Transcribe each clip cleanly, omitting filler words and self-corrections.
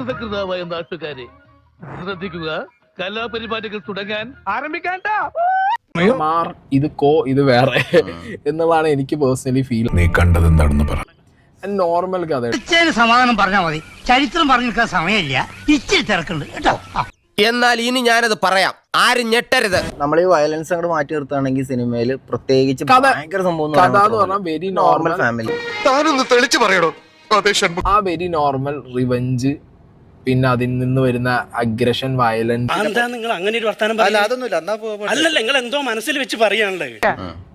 സഹകൃതാവായ നാട്ടുകാരെ ശ്രദ്ധിക്കുക, കലാപരിപാടികൾ തുടങ്ങാൻ ആരംഭിക്കാൻ. ഇത് വേറെ എന്നുള്ളതാണ് എനിക്ക് പേഴ്സണലി ഫീൽ. നീ കണ്ടത് എന്താണെന്ന് പറ. നോർമൽ കഥ സമാധാനം പറഞ്ഞാൽ മതി, ചരിത്രം പറഞ്ഞിരിക്കാൻ സമയമില്ല, ഇച്ചിരി തിരക്കുണ്ട് കേട്ടോ. എന്നാൽ ഇനി ഞാനത് പറയാം, ആരും ഞെട്ടരുത്. നമ്മൾ ഈ വയലൻസ് അങ്ങോട്ട് മാറ്റി നിർത്തുകയാണെങ്കിൽ സിനിമയിൽ പ്രത്യേകിച്ച് ഭയങ്കര സംഭവം കഥ എന്ന് പറഞ്ഞാൽ വെരി നോർമൽ ഫാമിലി. ആ വെരി നോർമൽ റിവെഞ്ച്, പിന്നെ അതിൽ നിന്ന് വരുന്ന അഗ്രഷൻ, വയലൻസ്, നിങ്ങൾ അങ്ങനെ ഒരു വർത്താനം അല്ലല്ല, നിങ്ങൾ എന്തോ മനസ്സിൽ വെച്ച് പറയാനുള്ളത്.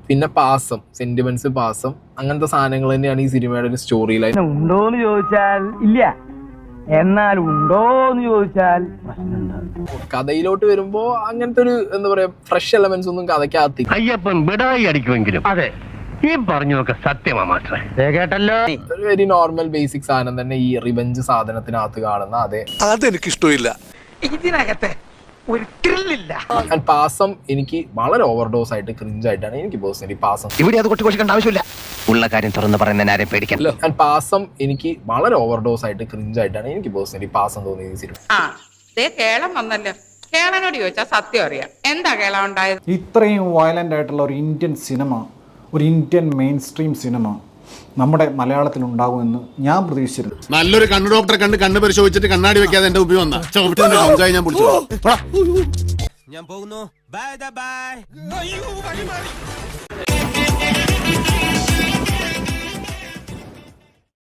പിന്നെ പാസം, സെന്റിമെന്റ്സ്, പാസം, അങ്ങനത്തെ സാധനങ്ങൾ തന്നെയാണ് ഈ സിനിമയുടെ ഒരു സ്റ്റോറി ലൈൻ. ഉണ്ടോന്ന് ചോദിച്ചാൽ ഇല്ല, എന്നാൽ ഉണ്ടോന്ന് ചോദിച്ചാൽ കഥയിലോട്ട് വരുമ്പോ അങ്ങനത്തെ ഒരു എന്താ പറയാ ഫ്രഷ് എലമെന്റ്സ് ഒന്നും കഥയ്ക്കകത്ത്. അയ്യപ്പൻ ബിടായി അടിക്കുമെങ്കിലും അതെ ഈ പറഞ്ഞൊക്കെ സത്യമാ മാസ്റ്ററെ. കേട്ടല്ലോ. ഒരു വെരി നോർമൽ ബേസിക് സാധനം തന്നെ ഈ റിവെഞ്ച് സാധനത്തിനകത്ത് കാണുന്ന അതെ. അതെനിക്ക് ഇഷ്ടമില്ല. ഇതിനകത്തെ ഒരു ത്രില്ലില്ല. പാസം എനിക്ക് വളരെ ഓവർഡോസ് ആയിട്ട് ക്രിഞ്ച് ആയിട്ടാണ് എനിക്ക് പേഴ്സണലി പാസം. ഇവിടെ അത് കൊട്ടിക്കൊണ്ടിരിക്കേണ്ട ആവശ്യമില്ല, ഉള്ള കാര്യം തുറന്ന് പറയുന്ന ആരെയും പേടിക്കല്ലോ. പാസം എനിക്ക് വളരെ ഓവർഡോസ് ആയിട്ട് ക്രിഞ്ച് ആയിട്ടാണ് എനിക്ക് പേഴ്സണലി പാസം തോന്നിയത് സിനിമ. കേളം വന്നല്ലോ, കേളനോട് ചോദിച്ചാൽ സത്യം അറിയാം എന്താ കേളം ഉണ്ടായത്. ഇത്രയും വയലന്റ് ആയിട്ടുള്ള ഒരു ഇന്ത്യൻ സിനിമ, ഒരു ഇന്ത്യൻ മെയിൻ സ്ട്രീം സിനിമ നമ്മുടെ മലയാളത്തിൽ ഉണ്ടാകുമെന്ന് ഞാൻ പ്രതീക്ഷിച്ചിരുന്നു. നല്ലൊരു കണ്ണു ഡോക്ടറെ കണ്ണ് പരിശോധിച്ചിട്ട് കണ്ണാടി വെക്കാതെ എന്റെ ഉപയോഗം ഞാൻ പോകുന്നു. Bye bye.